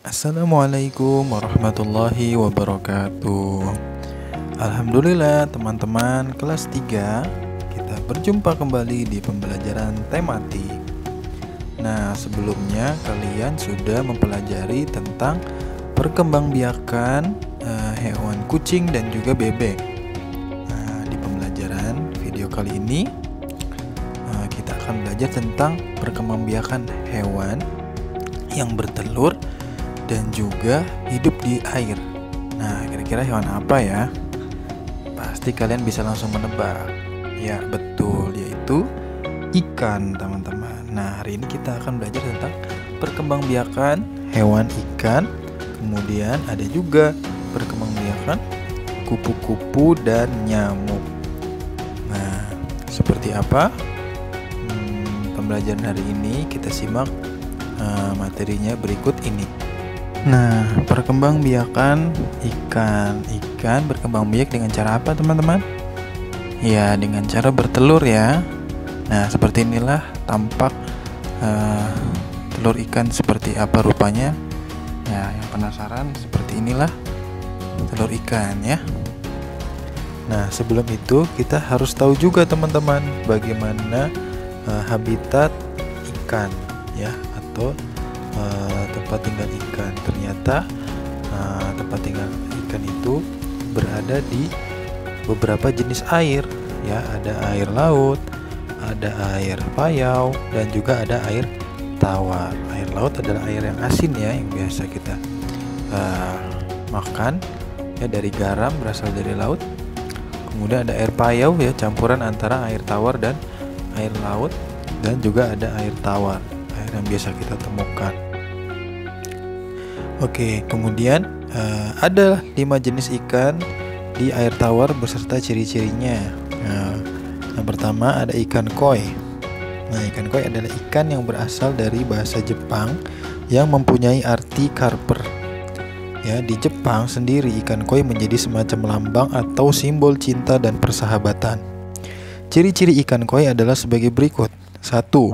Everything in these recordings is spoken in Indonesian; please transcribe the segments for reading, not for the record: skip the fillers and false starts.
Assalamualaikum warahmatullahi wabarakatuh. Alhamdulillah teman-teman kelas 3, kita berjumpa kembali di pembelajaran tematik. Nah, sebelumnya kalian sudah mempelajari tentang perkembangbiakan hewan kucing dan juga bebek. Nah, di pembelajaran video kali ini kita akan belajar tentang perkembangbiakan hewan yang bertelur dan juga hidup di air. Nah, kira-kira hewan apa ya? Pasti kalian bisa langsung menebak. Ya, betul, yaitu ikan, teman-teman. Nah, hari ini kita akan belajar tentang perkembangbiakan hewan ikan. Kemudian ada juga perkembangbiakan kupu-kupu dan nyamuk. Nah, seperti apa pembelajaran hari ini? Kita simak materinya berikut ini. Nah, perkembangbiakan ikan. Ikan berkembangbiak dengan cara apa, teman-teman? Ya, dengan cara bertelur ya. Nah, seperti inilah tampak telur ikan seperti apa rupanya. Ya, yang penasaran seperti inilah telur ikan ya. Nah, sebelum itu kita harus tahu juga teman-teman bagaimana habitat ikan ya, atau tempat tinggal ikan. Ternyata tempat tinggal ikan itu berada di beberapa jenis air ya. Ada air laut, ada air payau, dan juga ada air tawar. Air laut adalah air yang asin ya, yang biasa kita makan ya, dari garam, berasal dari laut. Kemudian ada air payau ya, campuran antara air tawar dan air laut, dan juga ada air tawar, air yang biasa kita temukan. Oke, kemudian ada 5 jenis ikan di air tawar beserta ciri-cirinya. Nah, yang pertama ada ikan koi. Nah, ikan koi adalah ikan yang berasal dari bahasa Jepang yang mempunyai arti karper. Ya, di Jepang sendiri ikan koi menjadi semacam lambang atau simbol cinta dan persahabatan. Ciri-ciri ikan koi adalah sebagai berikut. 1.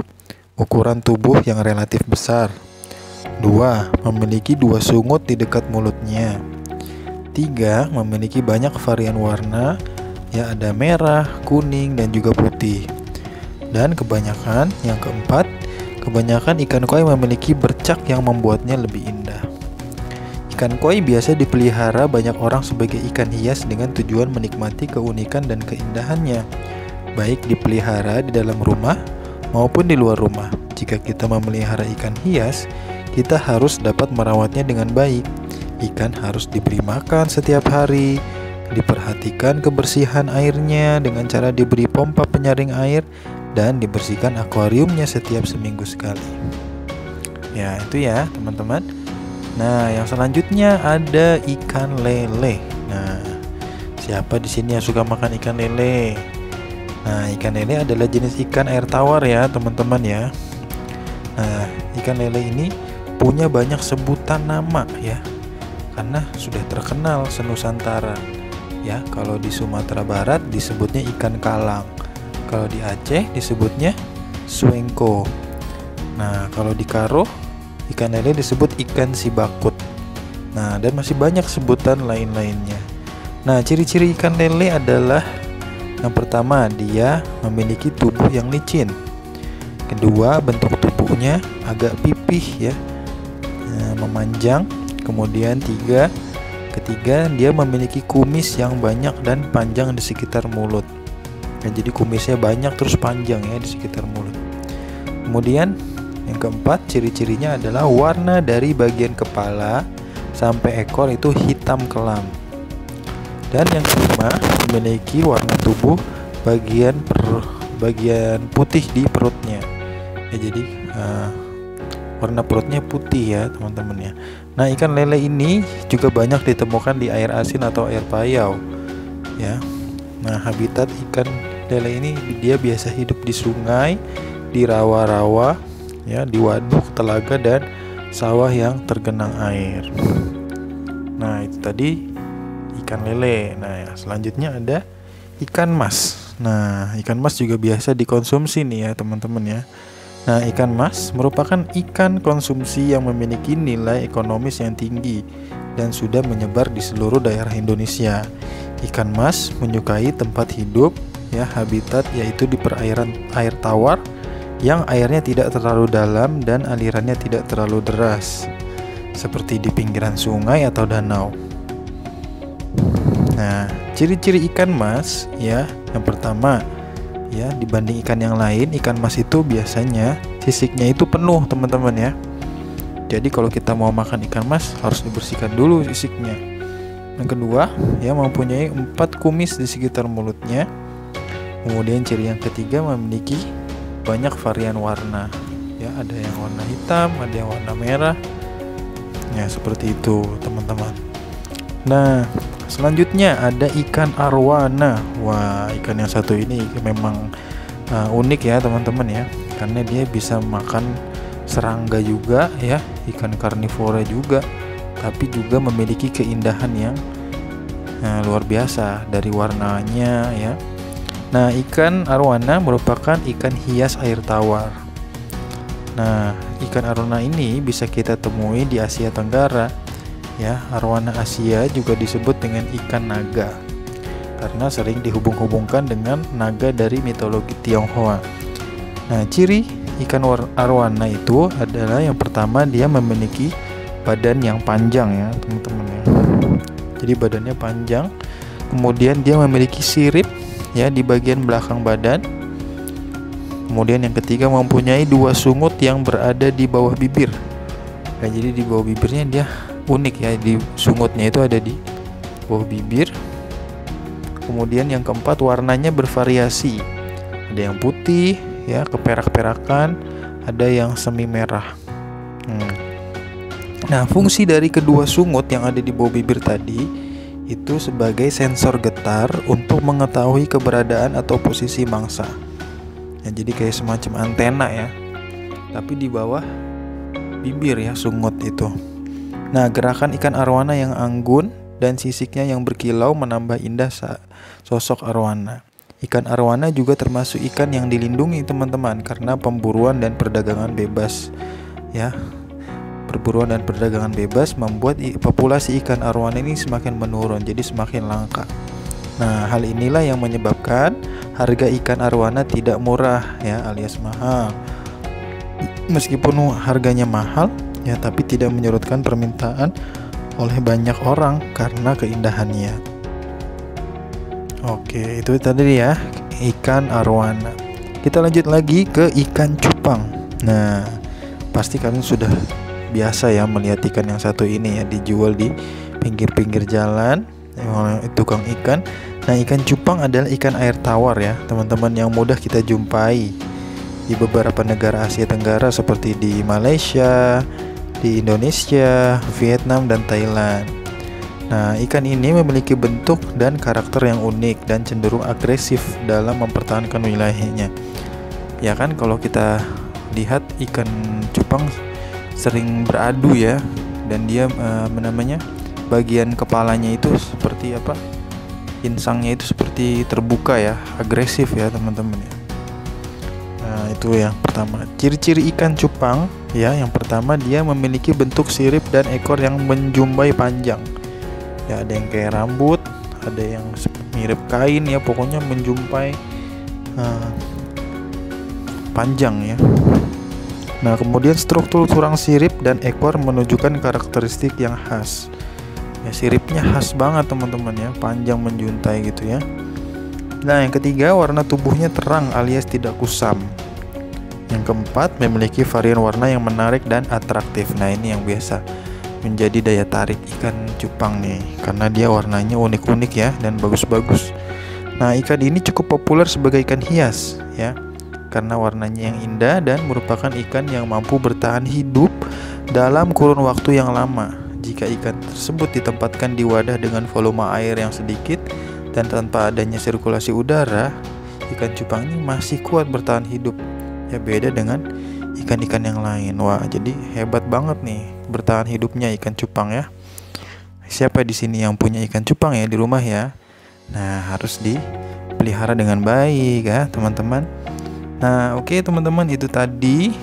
Ukuran tubuh yang relatif besar. 2. Memiliki 2 sungut di dekat mulutnya. 3. Memiliki banyak varian warna, ya, ada merah, kuning, dan juga putih. Dan yang keempat, kebanyakan ikan koi memiliki bercak yang membuatnya lebih indah. Ikan koi biasa dipelihara banyak orang sebagai ikan hias dengan tujuan menikmati keunikan dan keindahannya, baik dipelihara di dalam rumah maupun di luar rumah. Jika kita memelihara ikan hias, kita harus dapat merawatnya dengan baik. Ikan harus diberi makan setiap hari, diperhatikan kebersihan airnya dengan cara diberi pompa penyaring air, dan dibersihkan akuariumnya setiap seminggu sekali. Ya, itu ya, teman-teman. Nah, yang selanjutnya ada ikan lele. Nah, siapa di sini yang suka makan ikan lele? Nah, ikan lele adalah jenis ikan air tawar ya, teman-teman ya. Nah, ikan lele ini punya banyak sebutan nama ya, karena sudah terkenal senusantara ya. Kalau di Sumatera Barat disebutnya ikan kalang, kalau di Aceh disebutnya suengko. Nah, kalau di Karo ikan lele disebut ikan sibakut. Nah, dan masih banyak sebutan lain-lainnya. Nah, ciri-ciri ikan lele adalah yang pertama, dia memiliki tubuh yang licin. Kedua, bentuk tubuhnya agak pipih ya, memanjang. Kemudian ketiga, dia memiliki kumis yang banyak dan panjang di sekitar mulut. Ya, jadi kumisnya banyak terus panjang ya di sekitar mulut. Kemudian yang keempat, ciri-cirinya adalah warna dari bagian kepala sampai ekor itu hitam kelam. Dan yang kelima, memiliki warna tubuh bagian putih di perutnya. Ya, jadi warna perutnya putih ya, teman-teman ya. Nah, ikan lele ini juga banyak ditemukan di air asin atau air payau ya. Nah, habitat ikan lele ini dia biasa hidup di sungai, di rawa-rawa ya, di waduk, telaga, dan sawah yang tergenang air. Nah, itu tadi ikan lele. Nah, selanjutnya ada ikan mas. Nah, ikan mas juga biasa dikonsumsi nih ya, teman-teman ya. Nah, ikan mas merupakan ikan konsumsi yang memiliki nilai ekonomis yang tinggi dan sudah menyebar di seluruh daerah Indonesia. Ikan mas menyukai tempat hidup, ya, habitat yaitu di perairan air tawar yang airnya tidak terlalu dalam dan alirannya tidak terlalu deras, seperti di pinggiran sungai atau danau. Nah, ciri-ciri ikan mas, ya, yang pertama, ya, dibanding ikan yang lain, ikan mas itu biasanya sisiknya itu penuh, teman-teman, ya. Jadi kalau kita mau makan ikan mas harus dibersihkan dulu sisiknya. Yang kedua, ya, mempunyai 4 kumis di sekitar mulutnya. Kemudian ciri yang ketiga, memiliki banyak varian warna. Ya, ada yang warna hitam, ada yang warna merah. Ya, seperti itu, teman-teman. Nah, selanjutnya ada ikan arwana. Wah, ikan yang satu ini memang unik ya, teman-teman, ya, karena dia bisa makan serangga juga, ya, ikan karnivora juga, tapi juga memiliki keindahan yang luar biasa dari warnanya, ya. Nah, ikan arwana merupakan ikan hias air tawar. Nah, ikan arwana ini bisa kita temui di Asia Tenggara. Ya, arwana Asia juga disebut dengan ikan naga karena sering dihubung-hubungkan dengan naga dari mitologi Tionghoa. Nah, ciri ikan arwana itu adalah yang pertama, dia memiliki badan yang panjang, ya, teman-teman, ya. Jadi badannya panjang. Kemudian dia memiliki sirip, ya, di bagian belakang badan. Kemudian yang ketiga, mempunyai 2 sungut yang berada di bawah bibir. Nah, jadi di bawah bibirnya dia unik, ya, di sungutnya itu ada di bawah bibir. Kemudian yang keempat, warnanya bervariasi. Ada yang putih, ya, keperak-perakan, ada yang semi merah. Nah, fungsi dari kedua sungut yang ada di bawah bibir tadi itu sebagai sensor getar untuk mengetahui keberadaan atau posisi mangsa. Ya, jadi kayak semacam antena, ya, tapi di bawah bibir, ya, sungut itu. Nah, gerakan ikan arwana yang anggun dan sisiknya yang berkilau menambah indah sosok arwana. Ikan arwana juga termasuk ikan yang dilindungi, teman-teman, karena pemburuan dan perdagangan bebas. Ya, perburuan dan perdagangan bebas membuat populasi ikan arwana ini semakin menurun, jadi semakin langka. Nah, hal inilah yang menyebabkan harga ikan arwana tidak murah, ya, alias mahal. Meskipun harganya mahal, ya, tapi tidak menyurutkan permintaan oleh banyak orang karena keindahannya. Oke, itu tadi, ya, ikan arwana. Kita lanjut lagi ke ikan cupang. Nah, pasti kalian sudah biasa, ya, melihat ikan yang satu ini, ya, dijual di pinggir-pinggir jalan oleh tukang ikan. Nah, ikan cupang adalah ikan air tawar, ya, teman-teman, yang mudah kita jumpai di beberapa negara Asia Tenggara seperti di Malaysia, di Indonesia, Vietnam, dan Thailand. Nah, ikan ini memiliki bentuk dan karakter yang unik dan cenderung agresif dalam mempertahankan wilayahnya. Ya kan, kalau kita lihat ikan cupang sering beradu, ya, dan dia bagian kepalanya itu seperti apa? Insangnya itu seperti terbuka, ya, agresif, ya, teman-teman, ya. Nah, itu yang pertama. Ciri-ciri ikan cupang, ya, yang pertama, dia memiliki bentuk sirip dan ekor yang menjumbai panjang. Ya, ada yang kayak rambut, ada yang mirip kain, ya, pokoknya menjumpai panjang, ya. Nah, kemudian struktur tulang sirip dan ekor menunjukkan karakteristik yang khas. Ya, siripnya khas banget, teman-teman, ya, panjang menjuntai gitu, ya. Nah, yang ketiga, warna tubuhnya terang alias tidak kusam. Yang keempat, memiliki varian warna yang menarik dan atraktif. Nah, ini yang biasa menjadi daya tarik ikan cupang nih, karena dia warnanya unik-unik, ya, dan bagus-bagus. Nah, ikan ini cukup populer sebagai ikan hias, ya, karena warnanya yang indah dan merupakan ikan yang mampu bertahan hidup dalam kurun waktu yang lama. Jika ikan tersebut ditempatkan di wadah dengan volume air yang sedikit dan tanpa adanya sirkulasi udara, ikan cupang ini masih kuat bertahan hidup. Ya, beda dengan ikan-ikan yang lain. Wah, jadi hebat banget nih bertahan hidupnya ikan cupang, ya. Siapa di sini yang punya ikan cupang, ya, di rumah, ya? Nah, harus dipelihara dengan baik, ya, teman-teman. Nah, oke teman-teman, itu tadi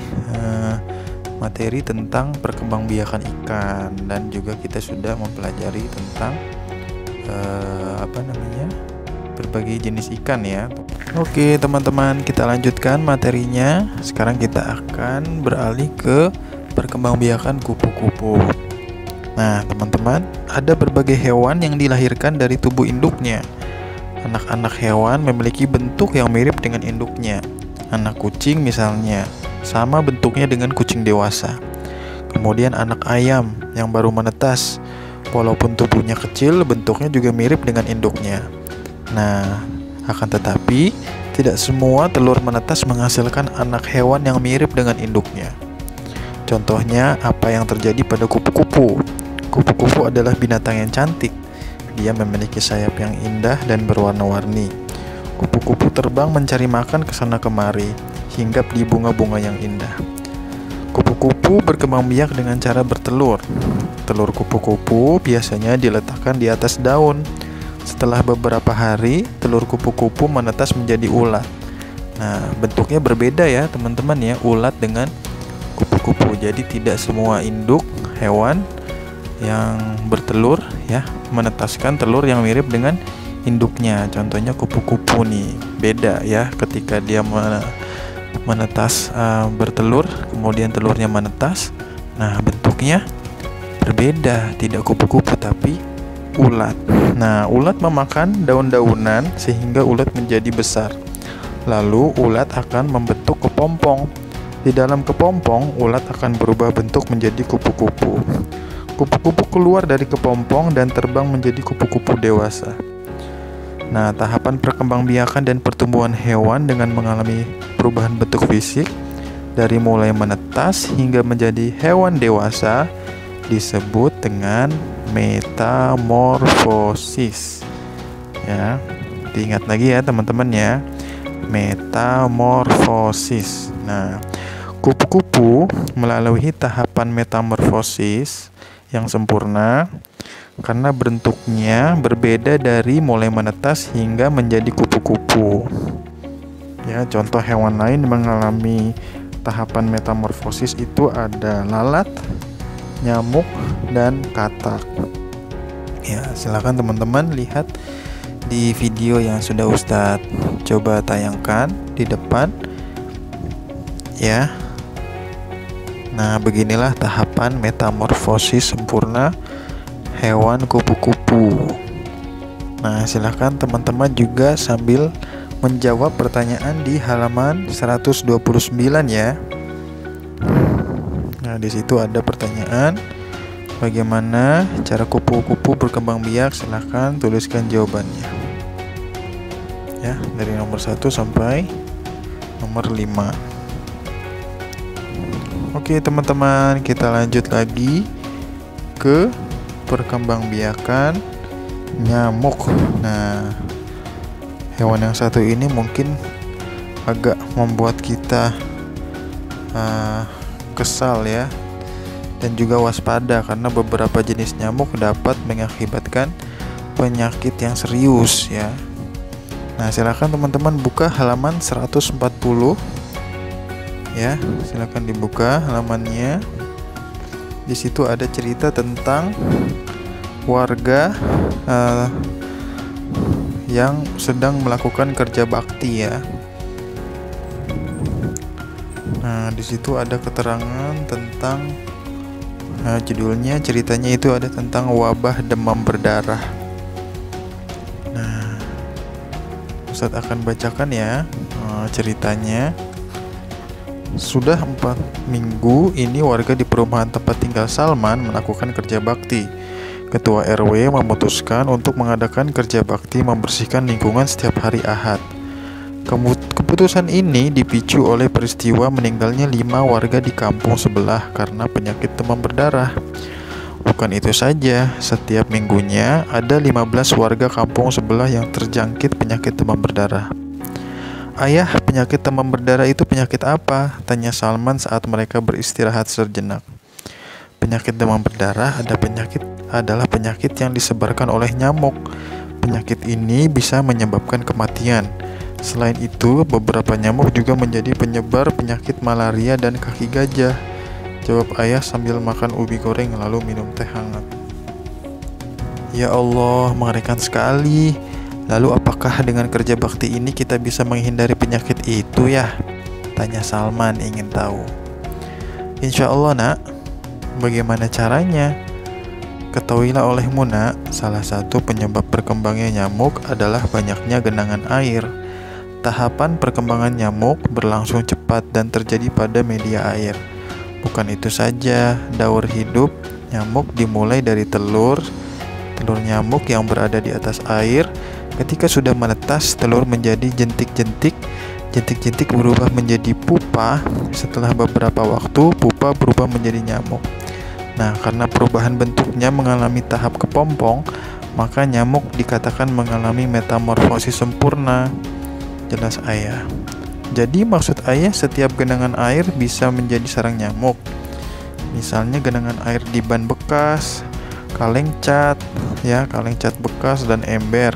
materi tentang perkembangbiakan ikan, dan juga kita sudah mempelajari tentang berbagai jenis ikan ya. Oke teman-teman, kita lanjutkan materinya. Sekarang kita akan beralih ke perkembangbiakan kupu-kupu. Nah teman-teman, ada berbagai hewan yang dilahirkan dari tubuh induknya. Anak-anak hewan memiliki bentuk yang mirip dengan induknya. Anak kucing misalnya, sama bentuknya dengan kucing dewasa. Kemudian anak ayam yang baru menetas, walaupun tubuhnya kecil, bentuknya juga mirip dengan induknya. Nah, akan tetapi tidak semua telur menetas menghasilkan anak hewan yang mirip dengan induknya. Contohnya apa yang terjadi pada kupu-kupu. Kupu-kupu adalah binatang yang cantik. Dia memiliki sayap yang indah dan berwarna-warni. Kupu-kupu terbang mencari makan ke sana kemari, hinggap di bunga-bunga yang indah. Kupu-kupu berkembang biak dengan cara bertelur. Telur kupu-kupu biasanya diletakkan di atas daun. Setelah beberapa hari, telur kupu-kupu menetas menjadi ulat. Nah, bentuknya berbeda ya teman-teman ya, ulat dengan kupu-kupu. Jadi tidak semua induk hewan yang bertelur ya menetaskan telur yang mirip dengan induknya. Contohnya kupu-kupu nih, beda ya ketika dia menetas bertelur, kemudian telurnya menetas. Nah, bentuknya berbeda, tidak kupu-kupu tapi ulat. Nah, ulat memakan daun-daunan sehingga ulat menjadi besar. Lalu ulat akan membentuk kepompong. Di dalam kepompong, ulat akan berubah bentuk menjadi kupu-kupu. Kupu-kupu keluar dari kepompong dan terbang menjadi kupu-kupu dewasa. Nah, tahapan perkembangbiakan dan pertumbuhan hewan dengan mengalami perubahan bentuk fisik dari mulai menetas hingga menjadi hewan dewasa disebut dengan metamorfosis. Ya, diingat lagi ya teman-teman ya, metamorfosis. Nah, kupu-kupu melalui tahapan metamorfosis yang sempurna karena bentuknya berbeda dari mulai menetas hingga menjadi kupu-kupu. Ya, contoh hewan lain mengalami tahapan metamorfosis itu ada lalat, nyamuk, dan katak. Ya, silakan teman-teman lihat di video yang sudah Ustadz coba tayangkan di depan. Ya. Nah, beginilah tahapan metamorfosis sempurna hewan kupu-kupu. Nah, silakan teman-teman juga sambil menjawab pertanyaan di halaman 129 ya. Nah, di situ ada pertanyaan, bagaimana cara kupu-kupu berkembang biak? Silahkan tuliskan jawabannya. Ya, dari nomor 1 sampai nomor 5. Oke, teman-teman, kita lanjut lagi ke perkembangbiakan nyamuk. Nah, hewan yang satu ini mungkin agak membuat kita kesal ya, dan juga waspada karena beberapa jenis nyamuk dapat mengakibatkan penyakit yang serius ya. Nah, silakan teman-teman buka halaman 140 ya, silakan dibuka halamannya. Di situ ada cerita tentang warga yang sedang melakukan kerja bakti ya. Nah, di situ ada keterangan tentang judulnya, ceritanya itu ada tentang wabah demam berdarah. Nah, Ustadz akan bacakan ya ceritanya. Sudah 4 minggu ini warga di perumahan tempat tinggal Salman melakukan kerja bakti. Ketua RW memutuskan untuk mengadakan kerja bakti membersihkan lingkungan setiap hari Ahad. Keputusan ini dipicu oleh peristiwa meninggalnya 5 warga di kampung sebelah karena penyakit demam berdarah. Bukan itu saja, setiap minggunya ada 15 warga kampung sebelah yang terjangkit penyakit demam berdarah. Ayah, penyakit demam berdarah itu penyakit apa? Tanya Salman saat mereka beristirahat sejenak. Penyakit demam berdarah adalah penyakit yang disebarkan oleh nyamuk. Penyakit ini bisa menyebabkan kematian. Selain itu, beberapa nyamuk juga menjadi penyebar penyakit malaria dan kaki gajah. Jawab ayah sambil makan ubi goreng lalu minum teh hangat. Ya Allah, mengerikan sekali. Lalu apakah dengan kerja bakti ini kita bisa menghindari penyakit itu ya? Tanya Salman ingin tahu. Insya Allah nak. Bagaimana caranya? Ketahuilah olehmu nak, salah satu penyebab berkembangnya nyamuk adalah banyaknya genangan air. Tahapan perkembangan nyamuk berlangsung cepat dan terjadi pada media air. Bukan itu saja, daur hidup nyamuk dimulai dari telur nyamuk yang berada di atas air. Ketika sudah menetas, telur menjadi jentik-jentik. Jentik-jentik berubah menjadi pupa. Setelah beberapa waktu, pupa berubah menjadi nyamuk. Nah, karena perubahan bentuknya mengalami tahap kepompong, maka nyamuk dikatakan mengalami metamorfosis sempurna. Jelas ayah. Jadi maksud ayah setiap genangan air bisa menjadi sarang nyamuk. Misalnya genangan air di ban bekas, kaleng cat bekas dan ember.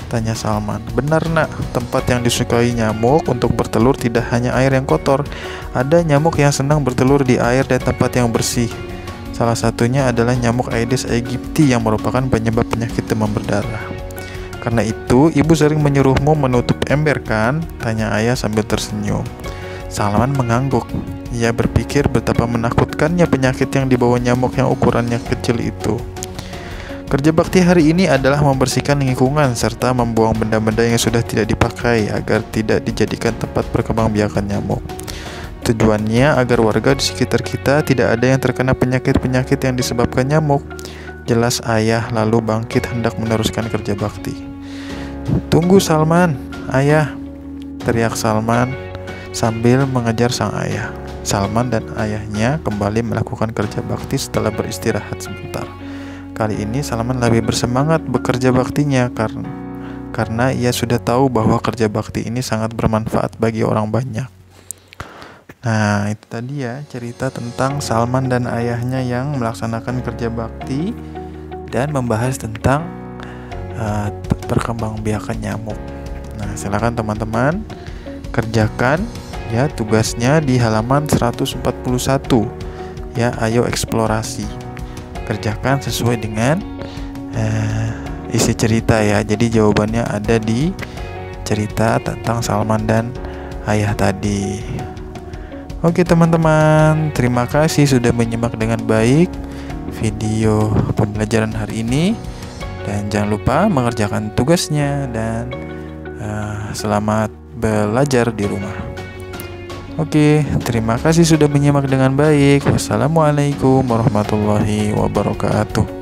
Tanya Salman. Benar nak, tempat yang disukai nyamuk untuk bertelur tidak hanya air yang kotor. Ada nyamuk yang senang bertelur di air dan tempat yang bersih. Salah satunya adalah nyamuk Aedes aegypti yang merupakan penyebab penyakit demam berdarah. Karena itu, ibu sering menyuruhmu menutup ember kan? Tanya ayah sambil tersenyum. Salman mengangguk. Ia berpikir betapa menakutkannya penyakit yang dibawa nyamuk yang ukurannya kecil itu. Kerja bakti hari ini adalah membersihkan lingkungan serta membuang benda-benda yang sudah tidak dipakai agar tidak dijadikan tempat perkembangbiakan nyamuk. Tujuannya agar warga di sekitar kita tidak ada yang terkena penyakit-penyakit yang disebabkan nyamuk. Jelas ayah lalu bangkit hendak meneruskan kerja bakti. Tunggu Salman, ayah, teriak Salman sambil mengejar sang ayah. Salman dan ayahnya kembali melakukan kerja bakti setelah beristirahat sebentar. Kali ini Salman lebih bersemangat bekerja baktinya karena ia sudah tahu bahwa kerja bakti ini sangat bermanfaat bagi orang banyak. Nah, itu tadi ya cerita tentang Salman dan ayahnya yang melaksanakan kerja bakti dan membahas tentang perkembangbiakan nyamuk. Nah, silakan teman-teman kerjakan ya tugasnya di halaman 141. Ya, ayo eksplorasi. Kerjakan sesuai dengan isi cerita ya. Jadi jawabannya ada di cerita tentang Salman dan ayah tadi. Oke teman-teman, terima kasih sudah menyimak dengan baik video pembelajaran hari ini. Dan jangan lupa mengerjakan tugasnya dan selamat belajar di rumah. Oke, terima kasih sudah menyimak dengan baik. Wassalamualaikum warahmatullahi wabarakatuh.